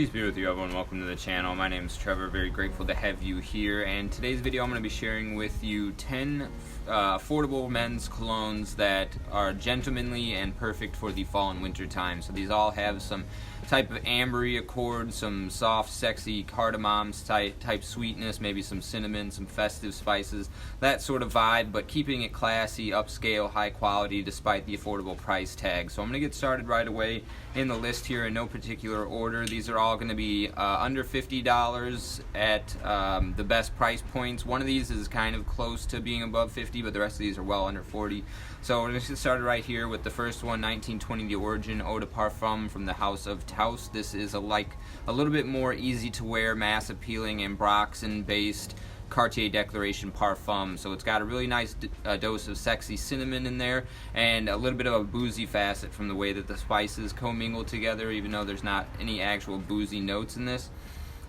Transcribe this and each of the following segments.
Peace be with you, everyone. Welcome to the channel. My name is Trevor. Very grateful to have you here. And today's video, I'm going to be sharing with you 10 affordable men's colognes that are gentlemanly and perfect for the fall and winter time. So these all have some type of ambery accord, some soft, sexy cardamoms type sweetness, maybe some cinnamon, some festive spices, that sort of vibe, but keeping it classy, upscale, high quality despite the affordable price tag. So I'm going to get started right away in the list here in no particular order. These are all going to be under $50 at the best price points. One of these is kind of close to being above 50, but the rest of these are well under 40. So we're going to get started right here with the first one, 1920, the Origin Eau de Parfum from the house of Tous. This is a little bit more easy to wear, mass appealing, and Ambroxan based Cartier Declaration Parfum. So it's got a really nice dose of sexy cinnamon in there and a little bit of a boozy facet from the way that the spices commingle together, even though there's not any actual boozy notes in this.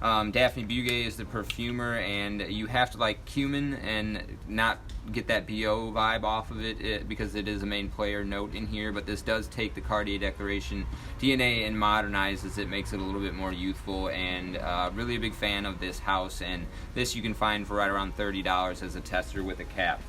Daphne Bugay is the perfumer, and you have to like cumin and not get that BO vibe off of it because it is a main player note in here, but this does take the Cartier Declaration DNA and modernizes it, makes it a little bit more youthful, and really a big fan of this house, and this you can find for right around $30 as a tester with a cap.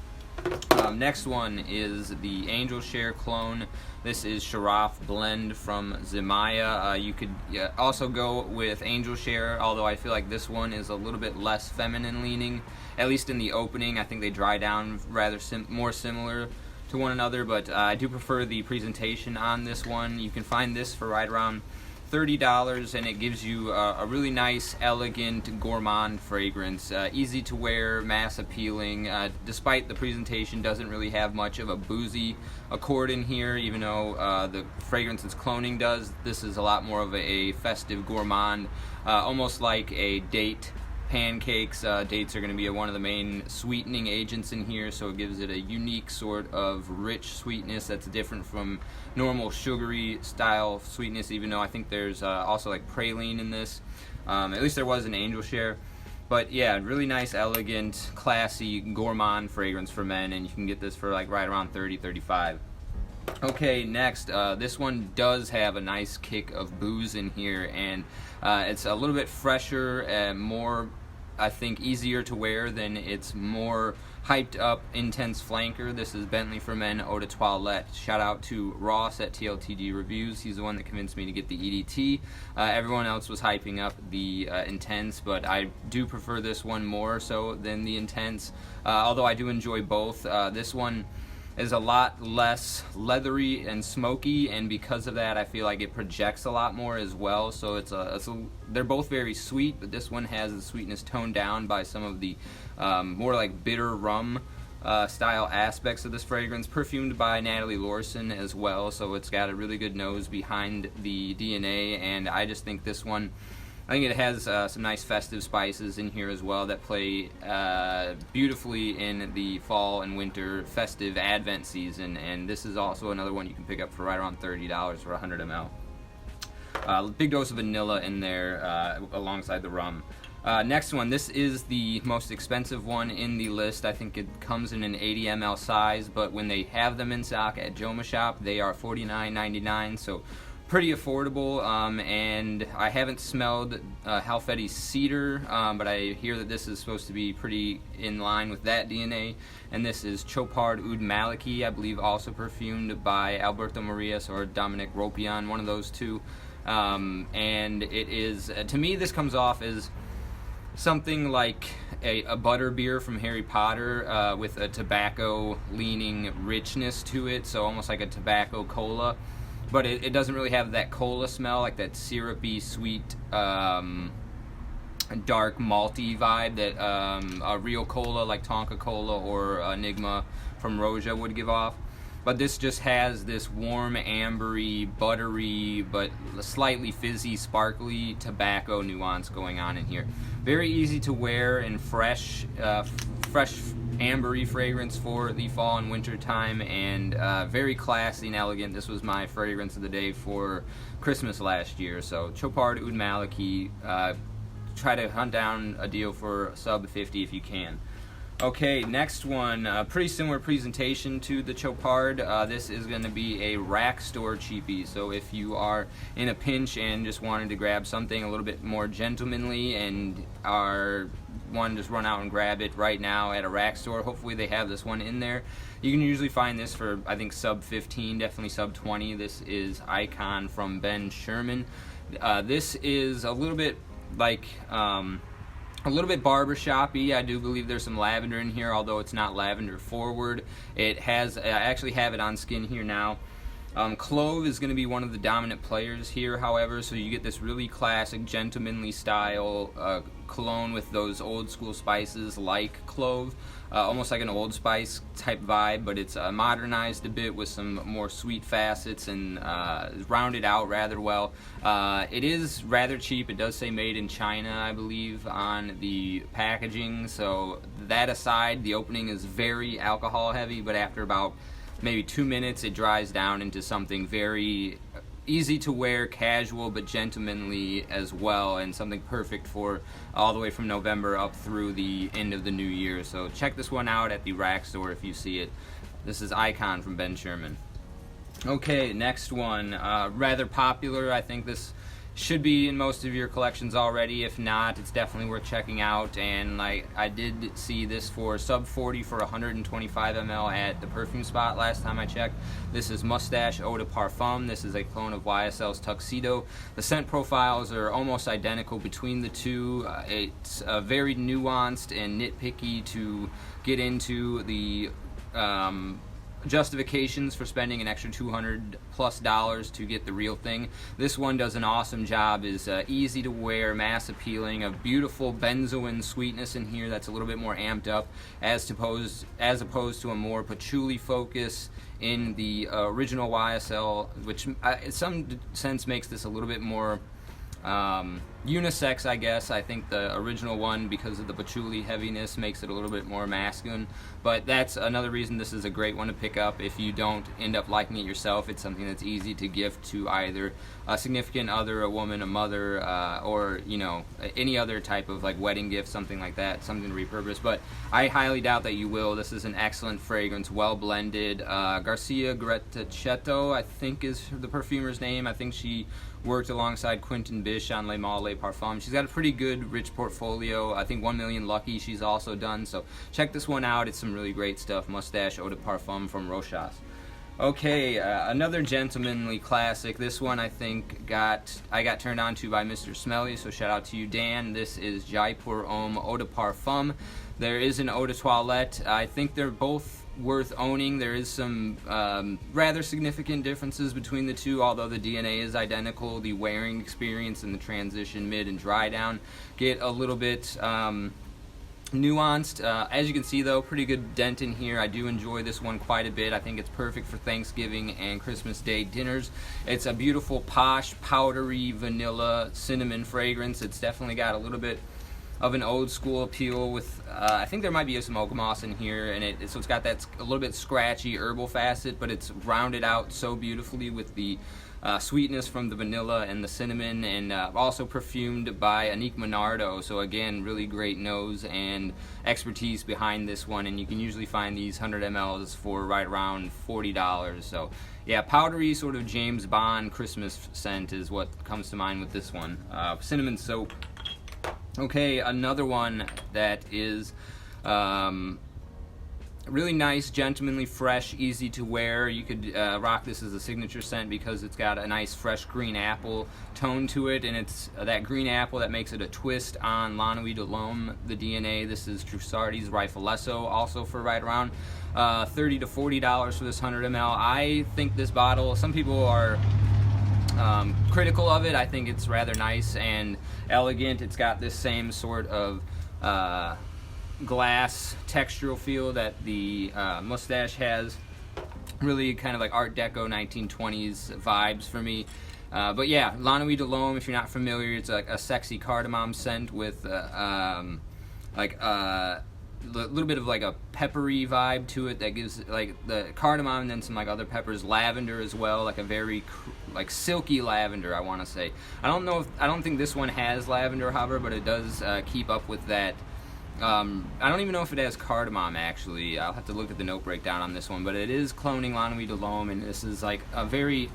Next one is the Angel Share clone. This is Sharaf blend from Zimaya. You could also go with Angel Share, although I feel like this one is a little bit less feminine leaning, at least in the opening. I think they dry down rather more similar to one another, but I do prefer the presentation on this one. You can find this for right around $30, and it gives you a really nice, elegant, gourmand fragrance. Easy to wear, mass appealing. Despite the presentation doesn't really have much of a boozy accord in here, even though the fragrance it's cloning does. This is a lot more of a festive gourmand, almost like a date pancakes. Dates are going to be one of the main sweetening agents in here, so it gives it a unique sort of rich sweetness that's different from normal sugary style sweetness, even though I think there's also like praline in this. At least there was an Angel Share. But yeah, really nice, elegant, classy, gourmand fragrance for men, and you can get this for like right around $30-$35. Okay, next, this one does have a nice kick of booze in here, and it's a little bit fresher and more, I think, easier to wear than its more hyped up, intense flanker. This is Bentley for Men Eau de Toilette. Shout out to Ross at TLTD Reviews. He's the one that convinced me to get the EDT. Everyone else was hyping up the intense, but I do prefer this one more so than the intense, although I do enjoy both. This one is a lot less leathery and smoky, and because of that I feel like it projects a lot more as well. So they're both very sweet, but this one has the sweetness toned down by some of the more like bitter rum style aspects of this fragrance, perfumed by Natalie Lorson as well, so it's got a really good nose behind the DNA, and I just think this one, I think it has some nice festive spices in here as well that play beautifully in the fall and winter festive Advent season, and this is also another one you can pick up for right around $30 for 100 ml. Big dose of vanilla in there alongside the rum. Next one, this is the most expensive one in the list. I think it comes in an 80 ml size, but when they have them in stock at Joma Shop, they are $49.99, so pretty affordable, and I haven't smelled Halfeti's Cedar, but I hear that this is supposed to be pretty in line with that DNA, and this is Chopard Oud Malaki, I believe also perfumed by Alberto Marias or Dominic Ropion, one of those two, and it is, to me this comes off as something like a butter beer from Harry Potter with a tobacco leaning richness to it, so almost like a tobacco cola. But it doesn't really have that cola smell, like that syrupy, sweet, dark, malty vibe that a real cola like Tonka Cola or Enigma from Roja would give off. But this just has this warm, ambery, buttery, but slightly fizzy, sparkly tobacco nuance going on in here. Very easy to wear and fresh ambery fragrance for the fall and winter time, and very classy and elegant. This was my fragrance of the day for Christmas last year. So Chopard Oud Malaki, try to hunt down a deal for sub 50 if you can. Okay, next one, pretty similar presentation to the Chopard. This is going to be a rack store cheapie. So if you are in a pinch and just wanted to grab something a little bit more gentlemanly and are wanting to just run out and grab it right now at a rack store, hopefully they have this one in there. You can usually find this for, I think, sub 15, definitely sub 20. This is Icon from Ben Sherman. This is a little bit like a little bit barbershop-y. I do believe there's some lavender in here, although it's not lavender forward. It has, I actually have it on skin here now. Clove is going to be one of the dominant players here, however, so you get this really classic gentlemanly style cologne with those old school spices like clove, almost like an Old Spice type vibe, but it's modernized a bit with some more sweet facets and rounded out rather well. It is rather cheap. It does say made in China, I believe, on the packaging, so that aside, the opening is very alcohol heavy, but after about maybe 2 minutes it dries down into something very easy to wear, casual but gentlemanly as well, and something perfect for all the way from November up through the end of the new year. So check this one out at the rack store if you see it. This is Icon from Ben Sherman. Okay, next one, rather popular. I think this should be in most of your collections already. If not, it's definitely worth checking out. And I did see this for sub 40 for 125 ml at the perfume spot last time I checked. This is Moustache Eau de Parfum. This is a clone of YSL's Tuxedo. The scent profiles are almost identical between the two. It's very nuanced and nitpicky to get into the justifications for spending an extra $200+ to get the real thing. This one does an awesome job, is easy to wear, mass appealing, a beautiful benzoin sweetness in here that's a little bit more amped up as opposed to a more patchouli focus in the original YSL, which in some sense makes this a little bit more unisex, I guess. I think the original one, because of the patchouli heaviness, makes it a little bit more masculine, but that's another reason this is a great one to pick up if you don't end up liking it yourself. It's something that's easy to gift to either a significant other, a woman, a mother, or you know, any other type of like wedding gift, something like that, something to repurpose. But I highly doubt that you will. This is an excellent fragrance, well blended. Garcia Grettacetto, I think, is the perfumer's name. I think she worked alongside Quentin Bish on Les Mâles Les Parfums. She's got a pretty good, rich portfolio. I think 1 Million Lucky she's also done, so check this one out. It's some really great stuff. Moustache Eau de Parfum from Rochas. Okay, another gentlemanly classic. This one I think I got turned on to by Mr. Smelly, so shout out to you, Dan. This is Jaipur Homme Eau de Parfum. There is an Eau de Toilette. I think they're both worth owning. There is some rather significant differences between the two, although the DNA is identical. The wearing experience and the transition mid and dry down get a little bit nuanced. As you can see though, pretty good dent in here. I do enjoy this one quite a bit. I think it's perfect for Thanksgiving and Christmas Day dinners. It's a beautiful, posh, powdery, vanilla, cinnamon fragrance. It's definitely got a little bit of an old school appeal with, I think there might be some oak moss in here, and so it's got that a little bit scratchy herbal facet, but it's rounded out so beautifully with the sweetness from the vanilla and the cinnamon, and also perfumed by Anique Minardo. So again, really great nose and expertise behind this one, and you can usually find these 100 mLs for right around $40. So yeah, powdery sort of James Bond Christmas scent is what comes to mind with this one. Cinnamon soap. Okay, another one that is really nice, gentlemanly, fresh, easy to wear. You could rock this as a signature scent because it's got a nice fresh green apple tone to it, and it's that green apple that makes it a twist on L'Ennui de l'Homme, the DNA. This is Trussardi's Riflesso, also for right around $30 to $40 for this 100 ml. I think this bottle, some people are critical of it. I think it's rather nice and elegant. It's got this same sort of glass textural feel that the Moustache has. Really kind of like Art Deco 1920s vibes for me. But yeah, L'Ennui de l'Homme, if you're not familiar, it's like a sexy cardamom scent with like a little bit of like a peppery vibe to it that gives like the cardamom and then some like other peppers, lavender as well, like a very like silky lavender, I want to say. I don't think this one has lavender, however, but it does keep up with that I don't even know if it has cardamom, actually. I'll have to look at the note breakdown on this one, but it is cloning L'Ennui de l'Homme, and this is like a very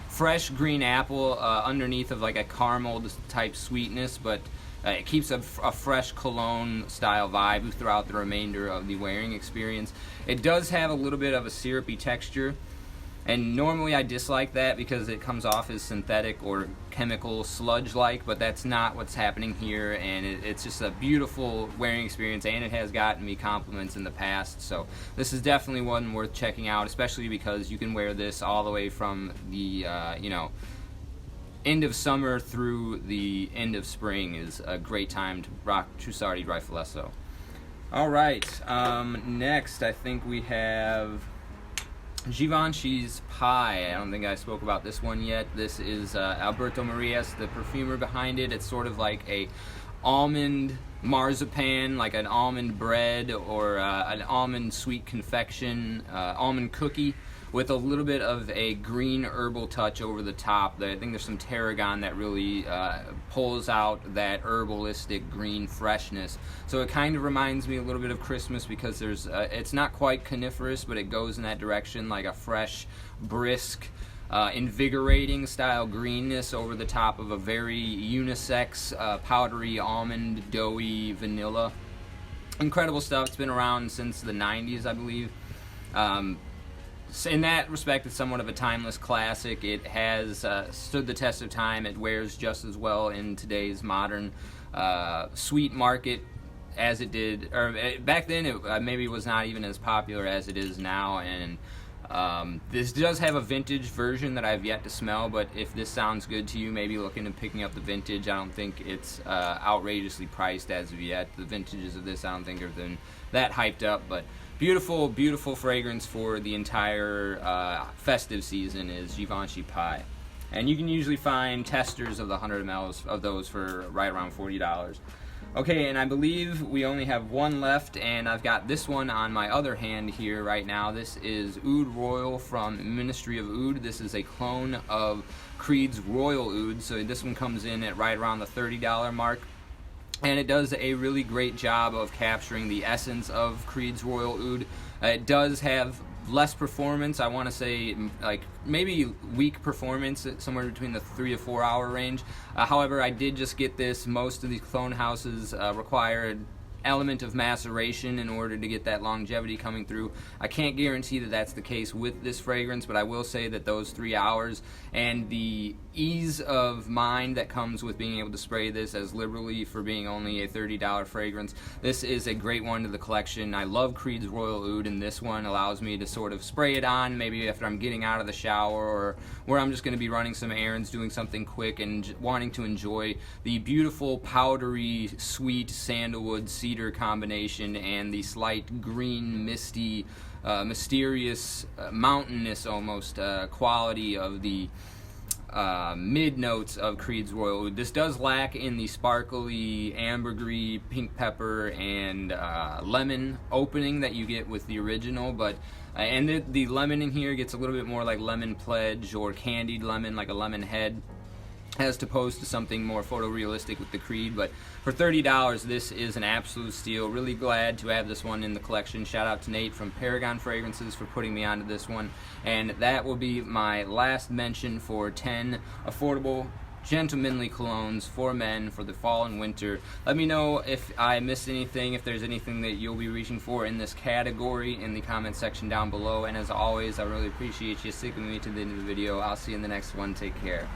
fresh green apple underneath of like a caramel type sweetness, but it keeps a fresh cologne style vibe throughout the remainder of the wearing experience. It does have a little bit of a syrupy texture, and normally I dislike that because it comes off as synthetic or chemical sludge-like, but that's not what's happening here, and it's just a beautiful wearing experience, and it has gotten me compliments in the past, so this is definitely one worth checking out, especially because you can wear this all the way from the, end of summer through the end of spring is a great time to rock Trussardi Riflesso. Alright, next I think we have Givenchy's Pi. I don't think I spoke about this one yet. This is Alberto Marias, the perfumer behind it. It's sort of like a almond marzipan, like an almond bread or an almond sweet confection, almond cookie with a little bit of a green herbal touch over the top. I think there's some tarragon that really pulls out that herbalistic green freshness. So it kind of reminds me a little bit of Christmas because there's it's not quite coniferous, but it goes in that direction, like a fresh, brisk, invigorating style greenness over the top of a very unisex, powdery, almond, doughy vanilla. Incredible stuff. It's been around since the 90s, I believe. In that respect, it's somewhat of a timeless classic. It has stood the test of time. It wears just as well in today's modern sweet market as it did, or back then it maybe was not even as popular as it is now. And this does have a vintage version that I've yet to smell, but if this sounds good to you, maybe look into picking up the vintage. I don't think it's outrageously priced as of yet. The vintages of this I don't think have been that hyped up, but beautiful, beautiful fragrance for the entire festive season is Givenchy Pi. And you can usually find testers of the 100 mLs of those for right around $40. Okay, and I believe we only have one left, and I've got this one on my other hand here right now. This is Oud Royal from Ministry of Oud. This is a clone of Creed's Royal Oud, so this one comes in at right around the $30 mark. And it does a really great job of capturing the essence of Creed's Royal Oud. It does have less performance. I want to say like maybe weak performance, somewhere between the 3 to 4 hour range. However, I did just get this. Most of these clone houses require an element of maceration in order to get that longevity coming through. I can't guarantee that that's the case with this fragrance, but I will say that those 3 hours and the ease of mind that comes with being able to spray this as liberally for being only a $30 fragrance, this is a great one to the collection. I love Creed's Royal Oud, and this one allows me to sort of spray it on maybe after I'm getting out of the shower or where I'm just going to be running some errands, doing something quick and wanting to enjoy the beautiful powdery sweet sandalwood cedar combination and the slight green misty mysterious mountainous almost quality of the mid notes of Creed's Royal Oud. This does lack in the sparkly ambergris, pink pepper, and lemon opening that you get with the original, but and the lemon in here gets a little bit more like lemon pledge or candied lemon, like a lemon head, as opposed to something more photorealistic with the Creed. But for $30, this is an absolute steal. Really glad to have this one in the collection. Shout out to Nate from Paragon Fragrances for putting me onto this one. And that will be my last mention for 10 affordable gentlemanly colognes for men for the fall and winter. Let me know if I missed anything, if there's anything that you'll be reaching for in this category in the comment section down below. And as always, I really appreciate you sticking with me to the end of the video. I'll see you in the next one. Take care.